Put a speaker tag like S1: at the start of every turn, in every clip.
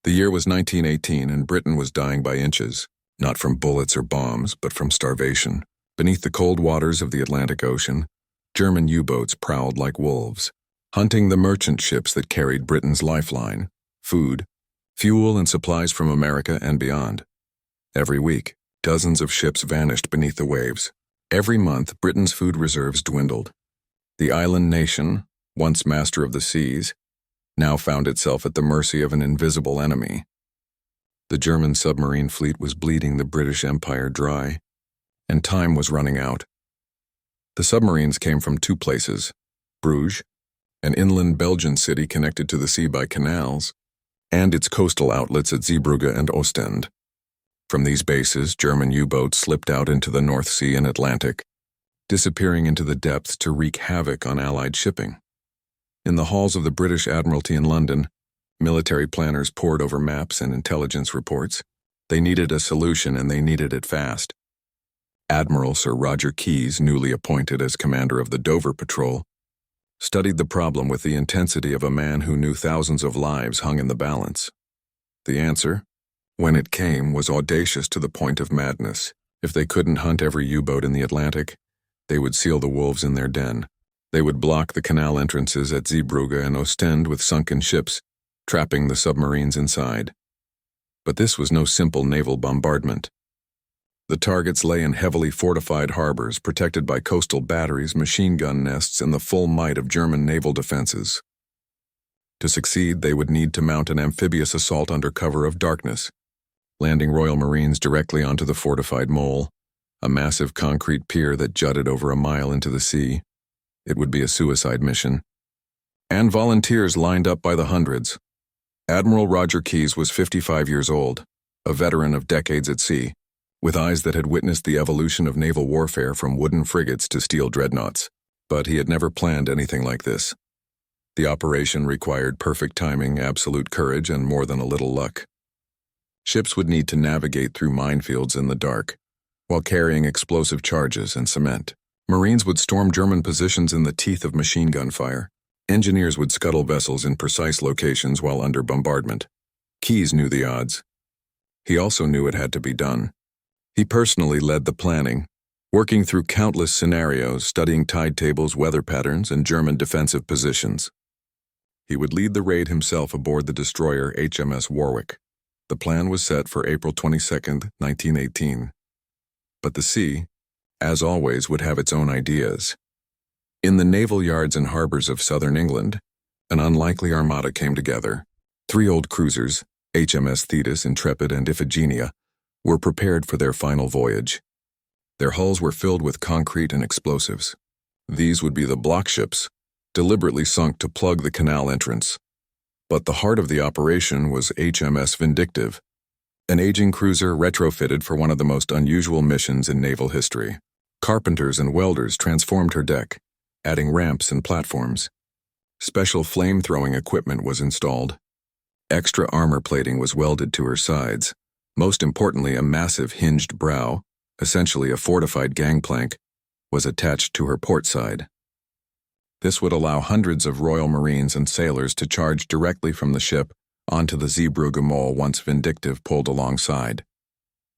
S1: The year was 1918, and Britain was dying by inches, not from bullets or bombs, but from starvation. Beneath the cold waters of the Atlantic Ocean, German U-boats prowled like wolves, hunting the merchant ships that carried Britain's lifeline: food, fuel, and supplies from America and beyond. Every week, dozens of ships vanished beneath the waves. Every month, Britain's food reserves dwindled. The island nation, once master of the seas, now found itself at the mercy of an invisible enemy. The German submarine fleet was bleeding the British Empire dry, and time was running out. The submarines came from two places: Bruges, an inland Belgian city connected to the sea by canals, and its coastal outlets at Zeebrugge and Ostend. From these bases, German U-boats slipped out into the North Sea and Atlantic, disappearing into the depths to wreak havoc on Allied shipping. In the halls of the British Admiralty in London, military planners pored over maps and intelligence reports. They needed a solution, and they needed it fast. Admiral Sir Roger Keyes, newly appointed as commander of the Dover Patrol, studied the problem with the intensity of a man who knew thousands of lives hung in the balance. The answer, when it came, was audacious to the point of madness. If they couldn't hunt every U-boat in the Atlantic, they would seal the wolves in their den. They would block the canal entrances at Zeebrugge and Ostend with sunken ships, trapping the submarines inside. But this was no simple naval bombardment. The targets lay in heavily fortified harbors, protected by coastal batteries, machine gun nests, and the full might of German naval defenses. To succeed, they would need to mount an amphibious assault under cover of darkness, landing Royal Marines directly onto the fortified mole, a massive concrete pier that jutted over a mile into the sea. It would be a suicide mission. And volunteers lined up by the hundreds. Admiral Roger Keyes was 55 years old, a veteran of decades at sea, with eyes that had witnessed the evolution of naval warfare from wooden frigates to steel dreadnoughts. But he had never planned anything like this. The operation required perfect timing, absolute courage, and more than a little luck. Ships would need to navigate through minefields in the dark, while carrying explosive charges and cement. Marines would storm German positions in the teeth of machine gun fire. Engineers would scuttle vessels in precise locations while under bombardment. Keyes knew the odds. He also knew it had to be done. He personally led the planning, working through countless scenarios, studying tide tables, weather patterns, and German defensive positions. He would lead the raid himself aboard the destroyer HMS Warwick. The plan was set for April 22, 1918. But the sea, as always, would have its own ideas. In the naval yards and harbors of southern England, an unlikely armada came together. 3 old cruisers, HMS Thetis, Intrepid, and Iphigenia, were prepared for their final voyage. Their hulls were filled with concrete and explosives. These would be the block ships, deliberately sunk to plug the canal entrance. But the heart of the operation was HMS Vindictive, an aging cruiser retrofitted for one of the most unusual missions in naval history. Carpenters and welders transformed her deck, adding ramps and platforms. Special flame-throwing equipment was installed. Extra armor plating was welded to her sides. Most importantly, a massive hinged brow, essentially a fortified gangplank, was attached to her port side. This would allow hundreds of Royal Marines and sailors to charge directly from the ship onto the Zeebrugge mole once Vindictive pulled alongside.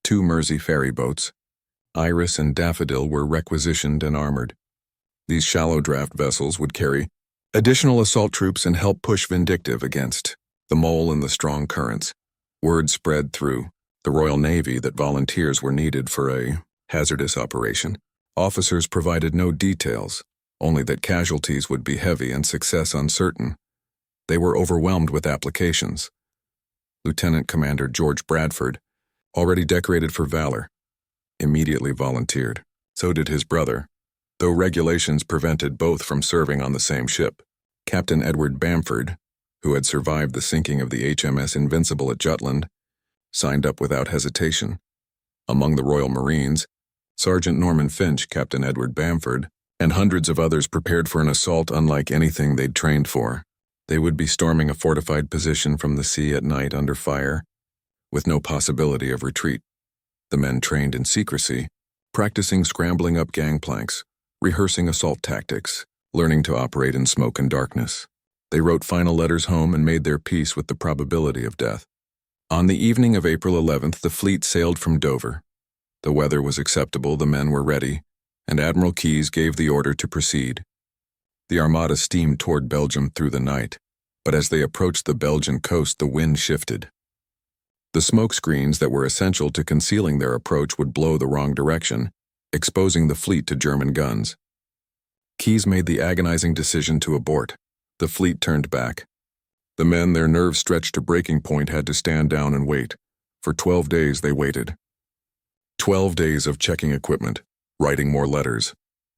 S1: 2 Mersey ferry boats, Iris and Daffodil, were requisitioned and armored. These shallow draft vessels would carry additional assault troops and help push Vindictive against the mole in the strong currents. Word spread through the Royal Navy that volunteers were needed for a hazardous operation. Officers provided no details, only that casualties would be heavy and success uncertain. They were overwhelmed with applications. Lieutenant Commander George Bradford, already decorated for valor, immediately volunteered. So did his brother, though regulations prevented both from serving on the same ship. Captain Edward Bamford, who had survived the sinking of the HMS Invincible at Jutland, signed up without hesitation. Among the Royal Marines, Sergeant Norman Finch, Captain Edward Bamford, and hundreds of others prepared for an assault unlike anything they'd trained for. They would be storming a fortified position from the sea at night under fire, with no possibility of retreat. The men trained in secrecy, practicing scrambling up gangplanks, rehearsing assault tactics, learning to operate in smoke and darkness. They wrote final letters home and made their peace with the probability of death. On the evening of April 11th, the fleet sailed from Dover. The weather was acceptable, the men were ready, and Admiral Keyes gave the order to proceed. The Armada steamed toward Belgium through the night, but as they approached the Belgian coast, the wind shifted. The smoke screens that were essential to concealing their approach would blow the wrong direction, exposing the fleet to German guns. Keyes made the agonizing decision to abort. The fleet turned back. The men, their nerves stretched to breaking point, had to stand down and wait. For 12 days they waited. 12 days of checking equipment, writing more letters,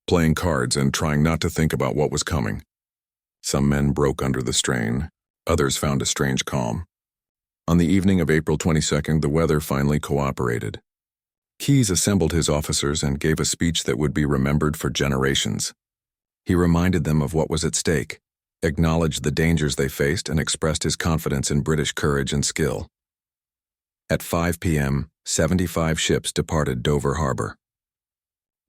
S1: playing cards, and trying not to think about what was coming. Some men broke under the strain. Others found a strange calm. On the evening of April 22nd, the weather finally cooperated. Keyes assembled his officers and gave a speech that would be remembered for generations. He reminded them of what was at stake, acknowledged the dangers they faced, and expressed his confidence in British courage and skill. At 5 p.m., 75 ships departed Dover Harbor.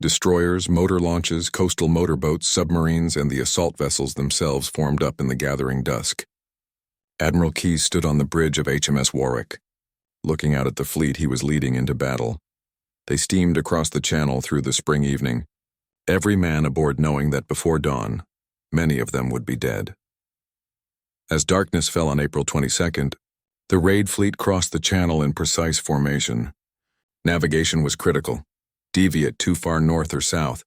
S1: Destroyers, motor launches, coastal motorboats, submarines, and the assault vessels themselves formed up in the gathering dusk. Admiral Keyes stood on the bridge of HMS Warwick. Looking out at the fleet he was leading into battle. They steamed across the channel through the spring evening, every man aboard knowing that before dawn, many of them would be dead. As darkness fell on April 22nd, the raid fleet crossed the channel in precise formation. Navigation was critical. Deviate too far north or south,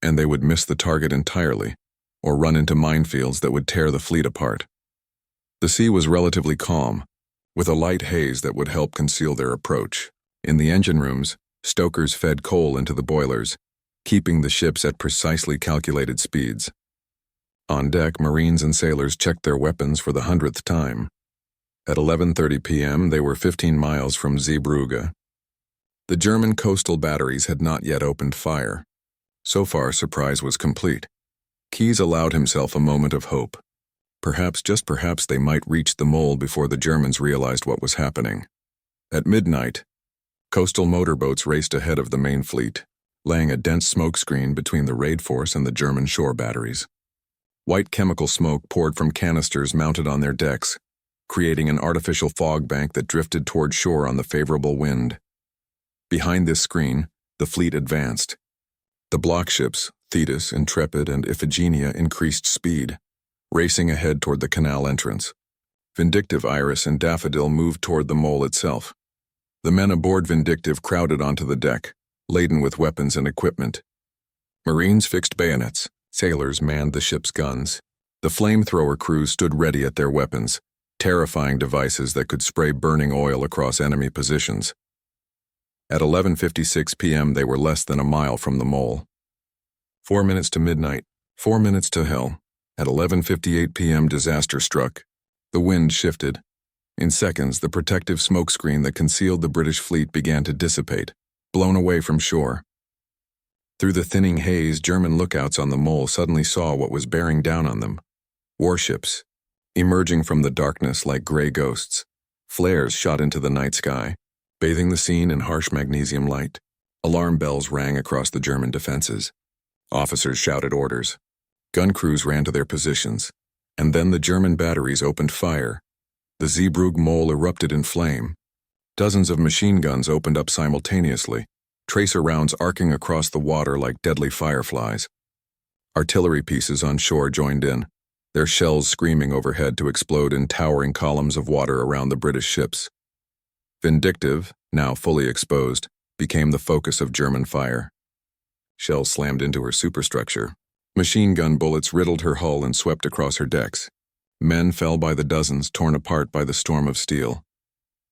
S1: and they would miss the target entirely, or run into minefields that would tear the fleet apart. The sea was relatively calm, with a light haze that would help conceal their approach. In the engine rooms, stokers fed coal into the boilers, keeping the ships at precisely calculated speeds. On deck, Marines and sailors checked their weapons for the 100th time. At 11:30 p.m., they were 15 miles from Zeebrugge. The German coastal batteries had not yet opened fire. So far, surprise was complete. Keyes allowed himself a moment of hope. Perhaps, just perhaps, they might reach the mole before the Germans realized what was happening. At midnight, coastal motorboats raced ahead of the main fleet, laying a dense smokescreen between the raid force and the German shore batteries. White chemical smoke poured from canisters mounted on their decks, creating an artificial fog bank that drifted toward shore on the favorable wind. Behind this screen, the fleet advanced. The block ships, Thetis, Intrepid, and Iphigenia, increased speed, racing ahead toward the canal entrance. Vindictive, Iris, and Daffodil moved toward the mole itself. The men aboard Vindictive crowded onto the deck, laden with weapons and equipment. Marines fixed bayonets. Sailors manned the ship's guns. The flamethrower crews stood ready at their weapons, terrifying devices that could spray burning oil across enemy positions. At 11:56 p.m., they were less than a mile from the mole. 4 minutes to midnight, 4 minutes to hell. At 11:58 p.m., disaster struck. The wind shifted. In seconds, the protective smokescreen that concealed the British fleet began to dissipate, blown away from shore. Through the thinning haze, German lookouts on the mole suddenly saw what was bearing down on them. Warships, emerging from the darkness like gray ghosts. Flares shot into the night sky, bathing the scene in harsh magnesium light. Alarm bells rang across the German defenses. Officers shouted orders. Gun crews ran to their positions, and then the German batteries opened fire. The Zeebrugge mole erupted in flame. Dozens of machine guns opened up simultaneously, tracer rounds arcing across the water like deadly fireflies. Artillery pieces on shore joined in, their shells screaming overhead to explode in towering columns of water around the British ships. Vindictive, now fully exposed, became the focus of German fire. Shells slammed into her superstructure. Machine gun bullets riddled her hull and swept across her decks. Men fell by the dozens, torn apart by the storm of steel.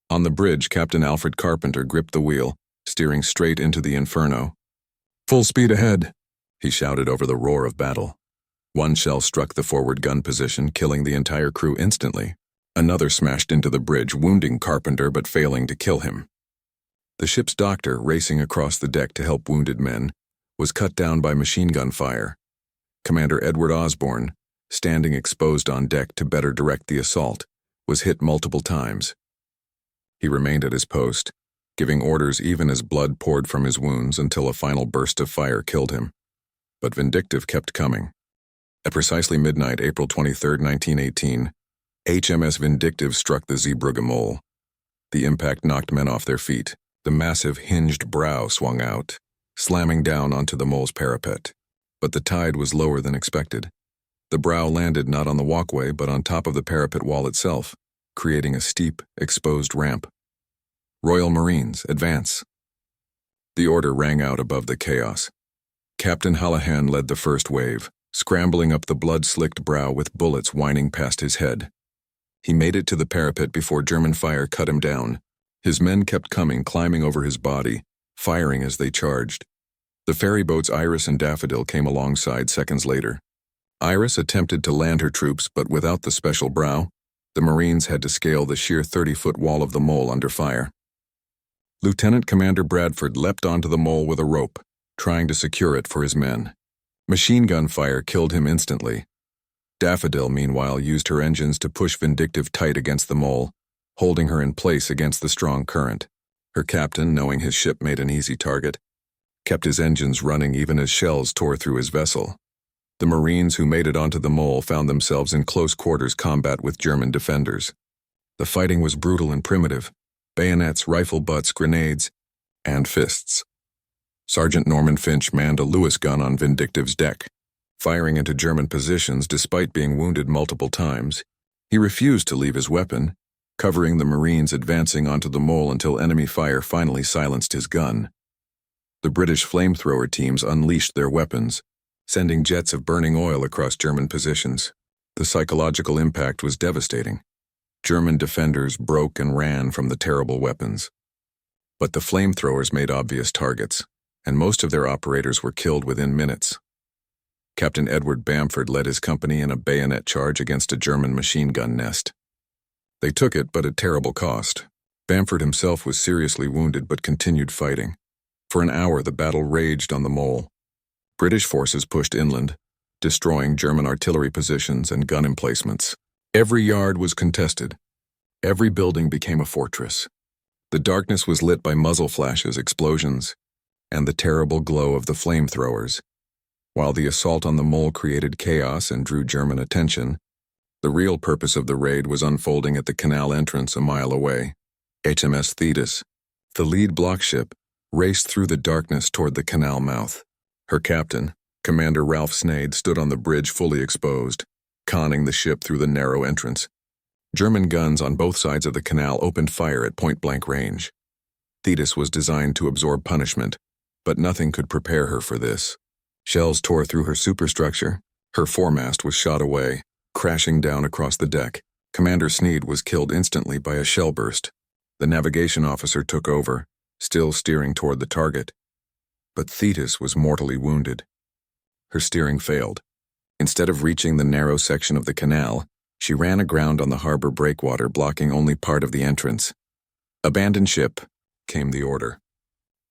S1: On the bridge, Captain Alfred Carpenter gripped the wheel, steering straight into the inferno. "Full speed ahead," he shouted over the roar of battle. One shell struck the forward gun position, killing the entire crew instantly. Another smashed into the bridge, wounding Carpenter but failing to kill him. The ship's doctor, racing across the deck to help wounded men, was cut down by machine gun fire. Commander Edward Osborne, standing exposed on deck to better direct the assault, was hit multiple times. He remained at his post, giving orders even as blood poured from his wounds until a final burst of fire killed him. But Vindictive kept coming. At precisely midnight, April 23, 1918, HMS Vindictive struck the Zeebrugge mole. The impact knocked men off their feet. The massive hinged brow swung out, slamming down onto the mole's parapet. But the tide was lower than expected. The brow landed not on the walkway but on top of the parapet wall itself, creating a steep, exposed ramp. "Royal Marines, advance." The order rang out above the chaos. Captain Hallahan led the first wave, scrambling up the blood-slicked brow with bullets whining past his head. He made it to the parapet before German fire cut him down. His men kept coming, climbing over his body, firing as they charged. The ferry boats Iris and Daffodil came alongside seconds later. Iris attempted to land her troops, but without the special brow, the Marines had to scale the sheer 30-foot wall of the mole under fire. Lieutenant Commander Bradford leapt onto the mole with a rope, trying to secure it for his men. Machine gun fire killed him instantly. Daffodil, meanwhile, used her engines to push Vindictive tight against the mole, holding her in place against the strong current. Her captain, knowing his ship made an easy target, kept his engines running even as shells tore through his vessel. The Marines who made it onto the mole found themselves in close quarters combat with German defenders. The fighting was brutal and primitive: bayonets, rifle butts, grenades, and fists. Sergeant Norman Finch manned a Lewis gun on Vindictive's deck. Firing into German positions despite being wounded multiple times, he refused to leave his weapon, covering the Marines advancing onto the mole until enemy fire finally silenced his gun. The British flamethrower teams unleashed their weapons, sending jets of burning oil across German positions. The psychological impact was devastating. German defenders broke and ran from the terrible weapons. But the flamethrowers made obvious targets, and most of their operators were killed within minutes. Captain Edward Bamford led his company in a bayonet charge against a German machine gun nest. They took it, but at terrible cost. Bamford himself was seriously wounded but continued fighting. For an hour the battle raged on the mole. British forces pushed inland, destroying German artillery positions and gun emplacements. Every yard was contested. Every building became a fortress. The darkness was lit by muzzle flashes, explosions, and the terrible glow of the flamethrowers. While the assault on the mole created chaos and drew German attention, the real purpose of the raid was unfolding at the canal entrance a mile away. HMS Thetis, the lead block ship, raced through the darkness toward the canal mouth. Her captain, Commander Ralph Snade, stood on the bridge fully exposed, conning the ship through the narrow entrance. German guns on both sides of the canal opened fire at point-blank range. Thetis was designed to absorb punishment, but nothing could prepare her for this. Shells tore through her superstructure. Her foremast was shot away, crashing down across the deck. Commander Sneed was killed instantly by a shell burst. The navigation officer took over, still steering toward the target. But Thetis was mortally wounded. Her steering failed. Instead of reaching the narrow section of the canal, she ran aground on the harbor breakwater, blocking only part of the entrance. "Abandon ship," came the order.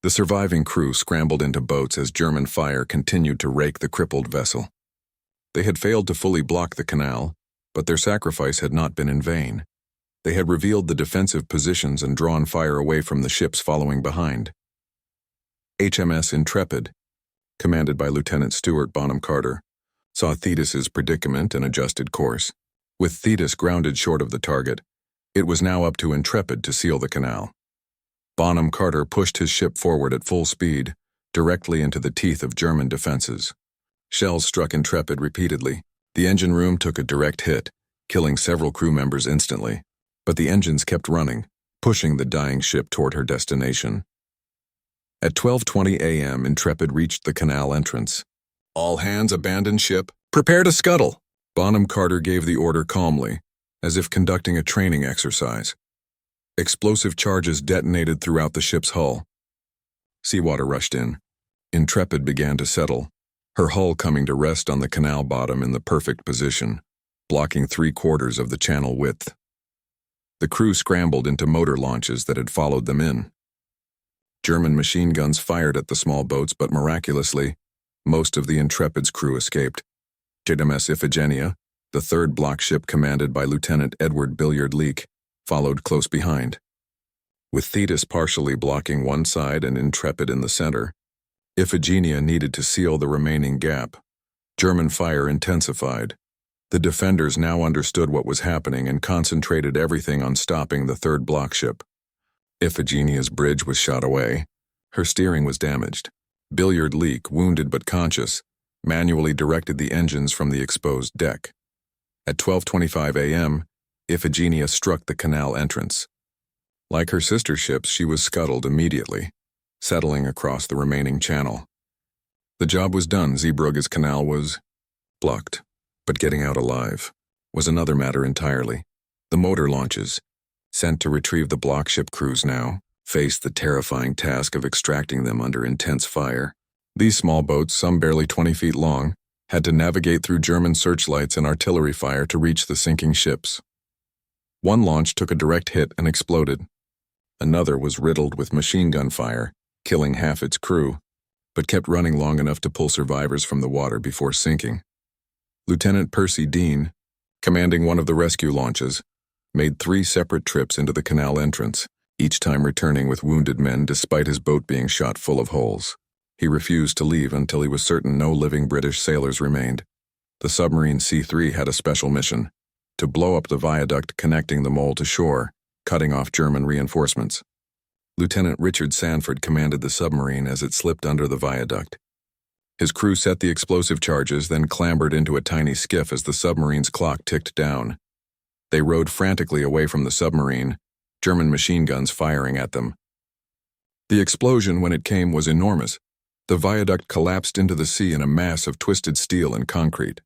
S1: The surviving crew scrambled into boats as German fire continued to rake the crippled vessel. They had failed to fully block the canal, but their sacrifice had not been in vain. They had revealed the defensive positions and drawn fire away from the ships following behind. HMS Intrepid, commanded by Lieutenant Stuart Bonham Carter, saw Thetis's predicament and adjusted course. With Thetis grounded short of the target, it was now up to Intrepid to seal the canal. Bonham Carter pushed his ship forward at full speed, directly into the teeth of German defenses. Shells struck Intrepid repeatedly. The engine room took a direct hit, killing several crew members instantly. But the engines kept running, pushing the dying ship toward her destination. At 12:20 a.m., Intrepid reached the canal entrance. "All hands abandon ship. Prepare to scuttle." Bonham Carter gave the order calmly, as if conducting a training exercise. Explosive charges detonated throughout the ship's hull. Seawater rushed in. Intrepid began to settle, her hull coming to rest on the canal bottom in the perfect position, blocking 3/4 of the channel width. The crew scrambled into motor launches that had followed them in. German machine guns fired at the small boats, but miraculously, most of the Intrepid's crew escaped. HMS Iphigenia, the third block ship commanded by Lieutenant Edward Billiard Leake, followed close behind. With Thetis partially blocking one side and Intrepid in the center, Iphigenia needed to seal the remaining gap. German fire intensified. The defenders now understood what was happening and concentrated everything on stopping the third block ship. Iphigenia's bridge was shot away. Her steering was damaged. Billiard Leak, wounded but conscious, manually directed the engines from the exposed deck. At 12:25 a.m., Iphigenia struck the canal entrance. Like her sister ships, she was scuttled immediately, settling across the remaining channel. The job was done. Zeebrugge's canal was blocked, but getting out alive was another matter entirely. The motor launches, sent to retrieve the block ship crews now, faced the terrifying task of extracting them under intense fire. These small boats, some barely 20 feet long, had to navigate through German searchlights and artillery fire to reach the sinking ships. One launch took a direct hit and exploded. Another was riddled with machine gun fire, killing half its crew, but kept running long enough to pull survivors from the water before sinking. Lieutenant Percy Dean, commanding one of the rescue launches, made 3 separate trips into the canal entrance, each time returning with wounded men despite his boat being shot full of holes. He refused to leave until he was certain no living British sailors remained. The submarine C-3 had a special mission: to blow up the viaduct connecting the mole to shore, cutting off German reinforcements. Lieutenant Richard Sanford commanded the submarine as it slipped under the viaduct. His crew set the explosive charges, then clambered into a tiny skiff as the submarine's clock ticked down. They rowed frantically away from the submarine, German machine guns firing at them. The explosion, when it came, was enormous. The viaduct collapsed into the sea in a mass of twisted steel and concrete.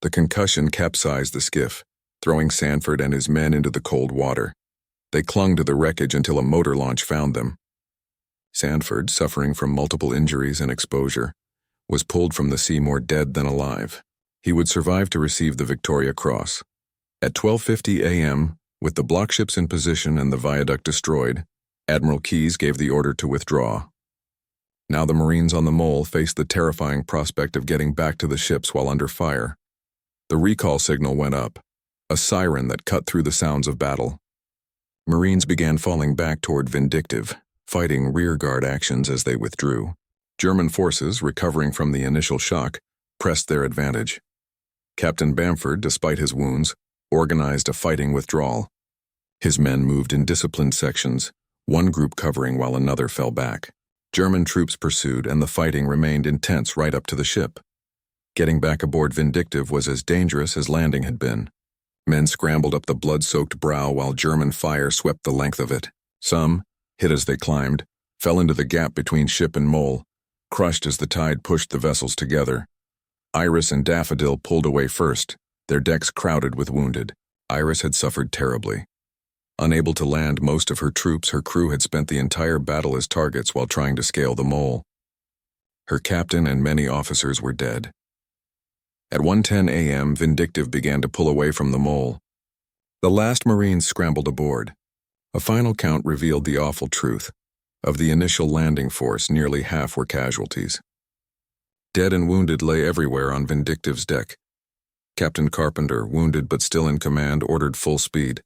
S1: The concussion capsized the skiff, throwing Sanford and his men into the cold water. They clung to the wreckage until a motor launch found them. Sanford, suffering from multiple injuries and exposure, was pulled from the sea more dead than alive. He would survive to receive the Victoria Cross. At 12:50 a.m., with the block ships in position and the viaduct destroyed, Admiral Keyes gave the order to withdraw. Now the Marines on the mole faced the terrifying prospect of getting back to the ships while under fire. The recall signal went up, a siren that cut through the sounds of battle. Marines began falling back toward Vindictive, fighting rearguard actions as they withdrew. German forces, recovering from the initial shock, pressed their advantage. Captain Bamford, despite his wounds, organized a fighting withdrawal. His men moved in disciplined sections, one group covering while another fell back. German troops pursued, and the fighting remained intense right up to the ship. Getting back aboard Vindictive was as dangerous as landing had been. Men scrambled up the blood-soaked brow while German fire swept the length of it. Some, hit as they climbed, fell into the gap between ship and mole, crushed as the tide pushed the vessels together. Iris and Daffodil pulled away first, their decks crowded with wounded. Iris had suffered terribly. Unable to land most of her troops, her crew had spent the entire battle as targets while trying to scale the mole. Her captain and many officers were dead. At 1:10 a.m., Vindictive began to pull away from the mole. The last Marines scrambled aboard. A final count revealed the awful truth. Of the initial landing force, nearly half were casualties. Dead and wounded lay everywhere on Vindictive's deck. Captain Carpenter, wounded but still in command, ordered full speed.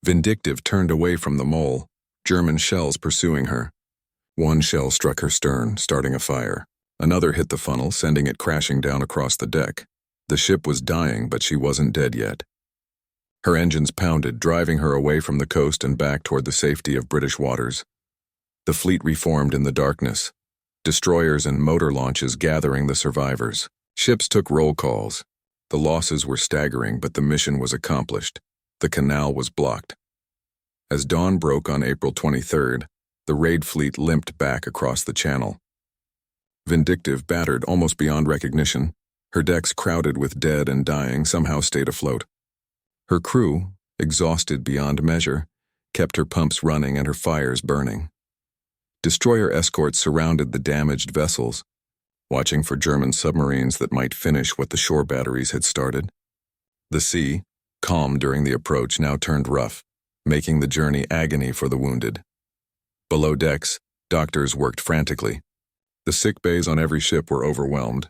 S1: Vindictive turned away from the mole, German shells pursuing her. One shell struck her stern, starting a fire. Another hit the funnel, sending it crashing down across the deck. The ship was dying, but she wasn't dead yet. Her engines pounded, driving her away from the coast and back toward the safety of British waters. The fleet reformed in the darkness, destroyers and motor launches gathering the survivors. Ships took roll calls. The losses were staggering, but the mission was accomplished. The canal was blocked. As dawn broke on April 23rd, the raid fleet limped back across the channel. Vindictive, battered almost beyond recognition, her decks crowded with dead and dying, somehow stayed afloat. Her crew, exhausted beyond measure, kept her pumps running and her fires burning. Destroyer escorts surrounded the damaged vessels, watching for German submarines that might finish what the shore batteries had started. The sea, calm during the approach, now turned rough, making the journey agony for the wounded. Below decks, doctors worked frantically. The sick bays on every ship were overwhelmed.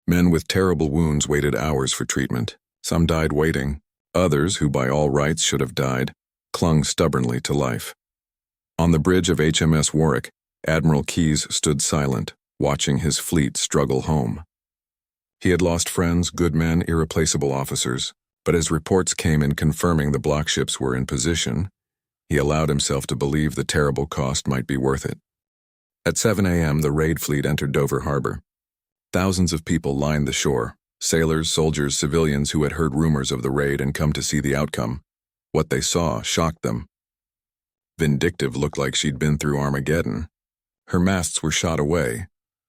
S1: Men with terrible wounds waited hours for treatment. Some died waiting. Others, who by all rights should have died, clung stubbornly to life. On the bridge of HMS Warwick, Admiral Keyes stood silent, watching his fleet struggle home. He had lost friends, good men, irreplaceable officers, but as reports came in confirming the block ships were in position, He allowed himself to believe the terrible cost might be worth it. At 7 a.m., the raid fleet entered Dover Harbor. Thousands of people lined the shore, sailors, soldiers, civilians who had heard rumors of the raid and come to see the outcome. What they saw shocked them. Vindictive looked like she'd been through Armageddon. Her masts were shot away.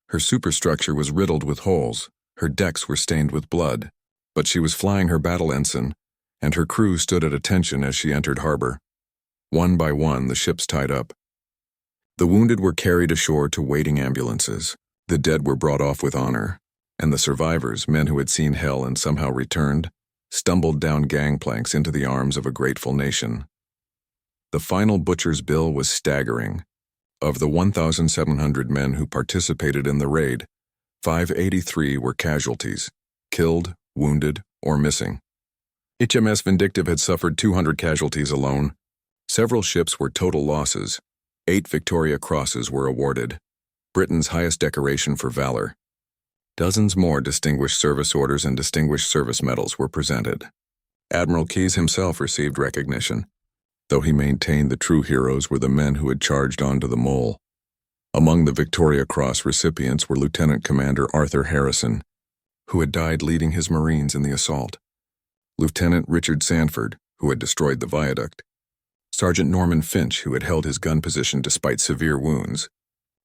S1: Her superstructure was riddled with holes. Her decks were stained with blood. But she was flying her battle ensign, and her crew stood at attention as she entered harbor. One by one, the ships tied up. The wounded were carried ashore to waiting ambulances. The dead were brought off with honor, and the survivors, men who had seen hell and somehow returned, stumbled down gangplanks into the arms of a grateful nation. The final butcher's bill was staggering. Of the 1,700 men who participated in the raid, 583 were casualties, killed, wounded, or missing. HMS Vindictive had suffered 200 casualties alone. Several ships were total losses. 8 Victoria Crosses were awarded, Britain's highest decoration for valor. Dozens more Distinguished Service Orders and Distinguished Service Medals were presented. Admiral Keyes himself received recognition, though he maintained the true heroes were the men who had charged onto the mole. Among the Victoria Cross recipients were Lieutenant Commander Arthur Harrison, who had died leading his Marines in the assault, Lieutenant Richard Sanford, who had destroyed the viaduct, Sergeant Norman Finch, who had held his gun position despite severe wounds,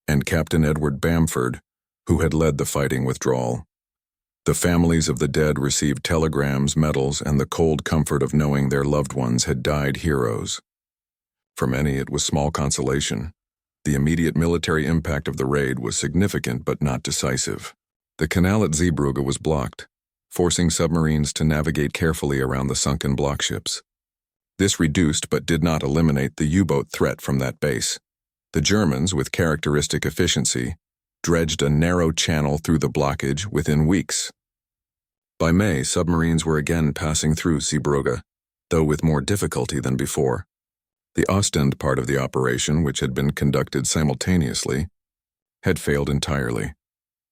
S1: and Captain Edward Bamford, who had led the fighting withdrawal. The families of the dead received telegrams, medals, and the cold comfort of knowing their loved ones had died heroes. For many, it was small consolation. The immediate military impact of the raid was significant but not decisive. The canal at Zeebrugge was blocked, forcing submarines to navigate carefully around the sunken block ships. This reduced but did not eliminate the U-boat threat from that base. The Germans, with characteristic efficiency, dredged a narrow channel through the blockage within weeks. By May, submarines were again passing through Zeebrugge, though with more difficulty than before. The Ostend part of the operation, which had been conducted simultaneously, had failed entirely.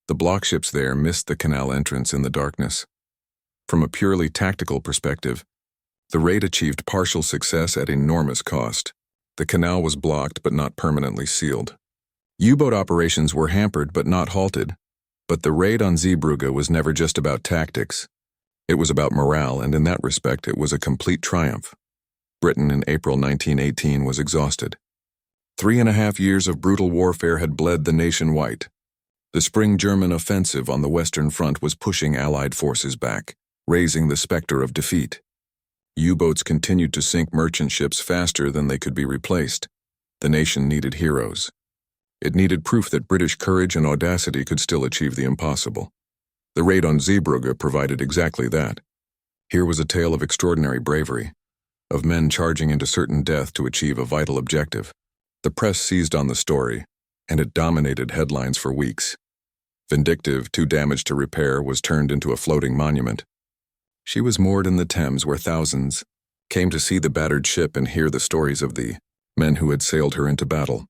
S1: The block ships there missed the canal entrance in the darkness. From a purely tactical perspective, the raid achieved partial success at enormous cost. The canal was blocked but not permanently sealed. U-boat operations were hampered but not halted. But the raid on Zeebrugge was never just about tactics. It was about morale, and in that respect it was a complete triumph. Britain in April 1918 was exhausted. 3.5 years of brutal warfare had bled the nation white. The spring German offensive on the Western Front was pushing Allied forces back, raising the specter of defeat. U-boats continued to sink merchant ships faster than they could be replaced. The nation needed heroes. It needed proof that British courage and audacity could still achieve the impossible. The raid on Zeebrugge provided exactly that. Here was a tale of extraordinary bravery, of men charging into certain death to achieve a vital objective. The press seized on the story, and it dominated headlines for weeks. Vindictive, too damaged to repair, was turned into a floating monument. She was moored in the Thames where thousands came to see the battered ship and hear the stories of the men who had sailed her into battle.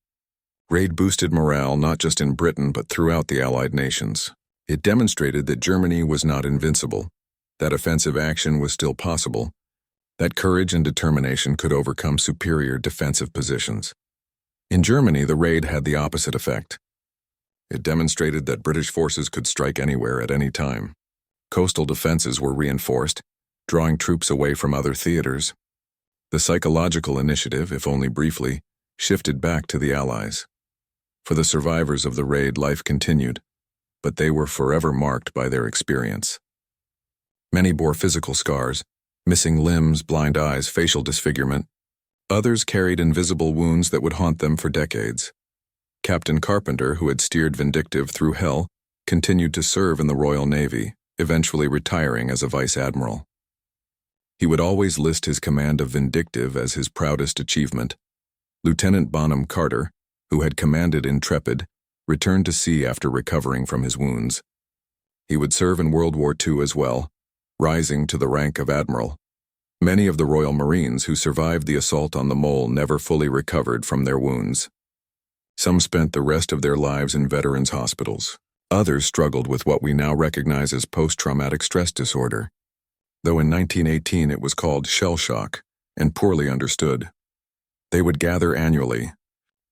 S1: Raid boosted morale not just in Britain but throughout the Allied nations. It demonstrated that Germany was not invincible, that offensive action was still possible, that courage and determination could overcome superior defensive positions. In Germany, the raid had the opposite effect. It demonstrated that British forces could strike anywhere at any time. Coastal defenses were reinforced, drawing troops away from other theaters. The psychological initiative, if only briefly, shifted back to the Allies. For the survivors of the raid, life continued, but they were forever marked by their experience. Many bore physical scars, missing limbs, blind eyes, facial disfigurement. Others carried invisible wounds that would haunt them for decades. Captain Carpenter, who had steered Vindictive through hell, continued to serve in the Royal Navy, eventually retiring as a vice admiral. He would always list his command of Vindictive as his proudest achievement. Lieutenant Bonham Carter, who had commanded Intrepid, returned to sea after recovering from his wounds. He would serve in World War II as well, rising to the rank of admiral. Many of the Royal Marines who survived the assault on the Mole never fully recovered from their wounds. Some spent the rest of their lives in veterans' hospitals. Others struggled with what we now recognize as post-traumatic stress disorder, though in 1918 it was called shell shock and poorly understood. They would gather annually,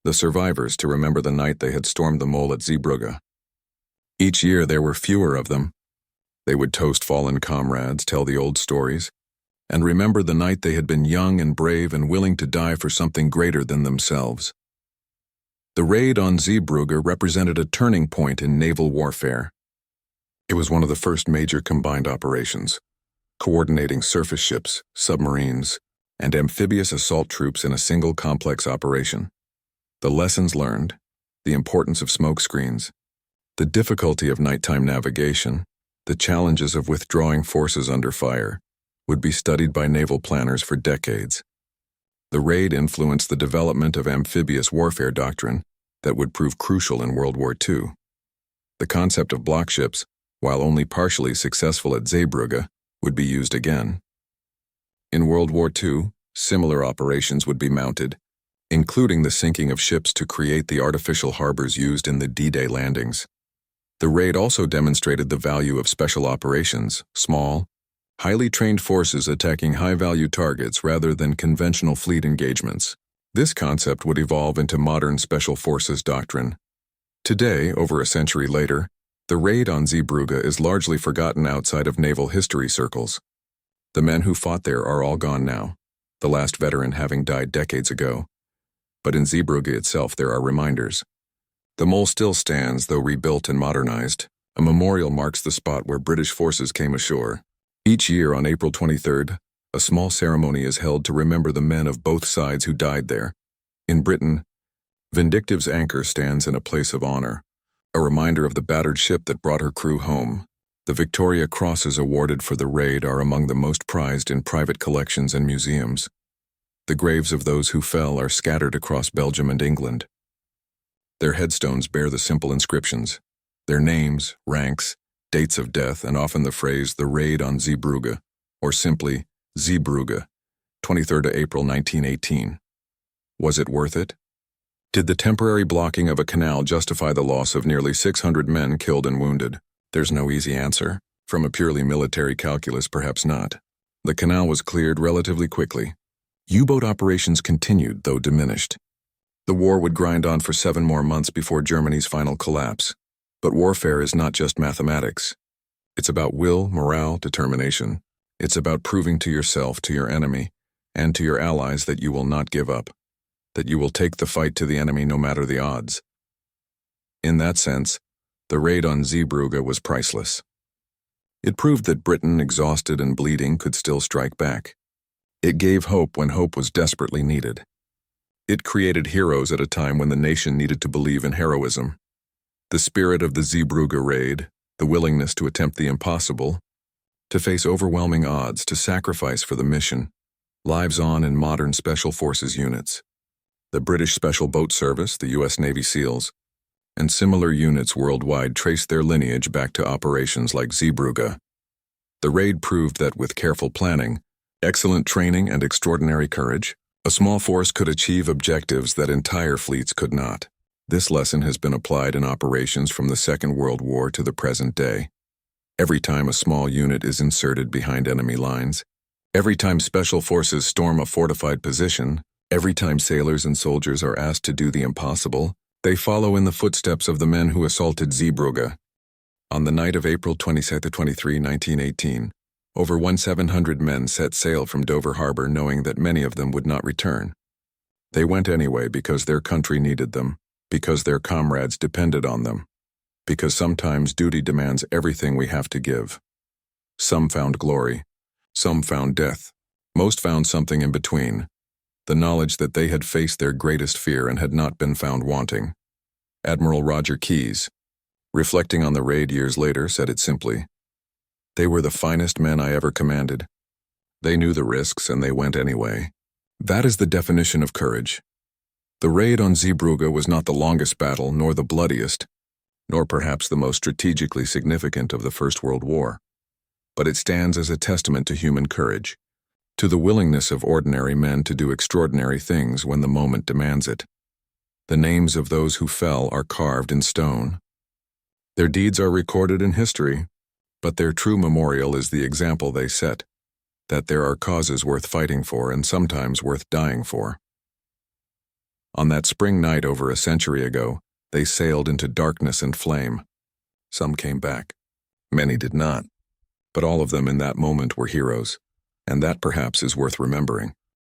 S1: the survivors to remember the night they had stormed the mole at Zeebrugge. Each year there were fewer of them. They would toast fallen comrades, tell the old stories, and remember the night they had been young and brave and willing to die for something greater than themselves. The raid on Zeebrugge represented a turning point in naval warfare. It was one of the first major combined operations, coordinating surface ships, submarines, and amphibious assault troops in a single complex operation. The lessons learned, the importance of smoke screens, the difficulty of nighttime navigation, the challenges of withdrawing forces under fire, would be studied by naval planners for decades. The raid influenced the development of amphibious warfare doctrine that would prove crucial in World War II. The concept of block ships, while only partially successful at Zeebrugge, would be used again. In World War II, similar operations would be mounted, including the sinking of ships to create the artificial harbors used in the D-Day landings. The raid also demonstrated the value of special operations, small, highly trained forces attacking high-value targets rather than conventional fleet engagements. This concept would evolve into modern special forces doctrine. Today, over a century later, the raid on Zeebrugge is largely forgotten outside of naval history circles. The men who fought there are all gone now, the last veteran having died decades ago. But in Zeebrugge itself there are reminders. The mole still stands, though rebuilt and modernized. A memorial marks the spot where British forces came ashore. Each year on April 23rd, a small ceremony is held to remember the men of both sides who died there. In Britain, Vindictive's anchor stands in a place of honor, a reminder of the battered ship that brought her crew home. The Victoria Crosses awarded for the raid are among the most prized in private collections and museums. The graves of those who fell are scattered across Belgium and England. Their headstones bear the simple inscriptions, their names, ranks, dates of death, and often the phrase, "the raid on Zeebrugge," or simply, Zeebrugge, 23rd of April 1918. Was it worth it? Did the temporary blocking of a canal justify the loss of nearly 600 men killed and wounded? There's no easy answer. From a purely military calculus, perhaps not. The canal was cleared relatively quickly. U-boat operations continued, though diminished. The war would grind on for 7 more months before Germany's final collapse. But warfare is not just mathematics. It's about will, morale, determination. It's about proving to yourself, to your enemy, and to your allies that you will not give up, that you will take the fight to the enemy no matter the odds. In that sense, the raid on Zeebrugge was priceless. It proved that Britain, exhausted and bleeding, could still strike back. It gave hope when hope was desperately needed. It created heroes at a time when the nation needed to believe in heroism. The spirit of the Zeebrugge raid, the willingness to attempt the impossible, to face overwhelming odds, to sacrifice for the mission, lives on in modern Special Forces units. The British Special Boat Service, the U.S. Navy SEALs, and similar units worldwide trace their lineage back to operations like Zeebrugge. The raid proved that with careful planning, excellent training, and extraordinary courage, a small force could achieve objectives that entire fleets could not. This lesson has been applied in operations from the Second World War to the present day. Every time a small unit is inserted behind enemy lines, every time special forces storm a fortified position, every time sailors and soldiers are asked to do the impossible, they follow in the footsteps of the men who assaulted Zeebrugge. On the night of April 22-23, 1918, over 1,700 men set sail from Dover Harbor knowing that many of them would not return. They went anyway because their country needed them, because their comrades depended on them, because sometimes duty demands everything we have to give. Some found glory, some found death, most found something in between, the knowledge that they had faced their greatest fear and had not been found wanting. Admiral Roger Keyes, reflecting on the raid years later, said it simply, "They were the finest men I ever commanded. They knew the risks and they went anyway." That is the definition of courage. The raid on Zeebrugge was not the longest battle, nor the bloodiest, nor perhaps the most strategically significant of the First World War. But it stands as a testament to human courage, to the willingness of ordinary men to do extraordinary things when the moment demands it. The names of those who fell are carved in stone. Their deeds are recorded in history, but their true memorial is the example they set, that there are causes worth fighting for and sometimes worth dying for. On that spring night over a century ago, they sailed into darkness and flame. Some came back. Many did not. But all of them in that moment were heroes, and that perhaps is worth remembering.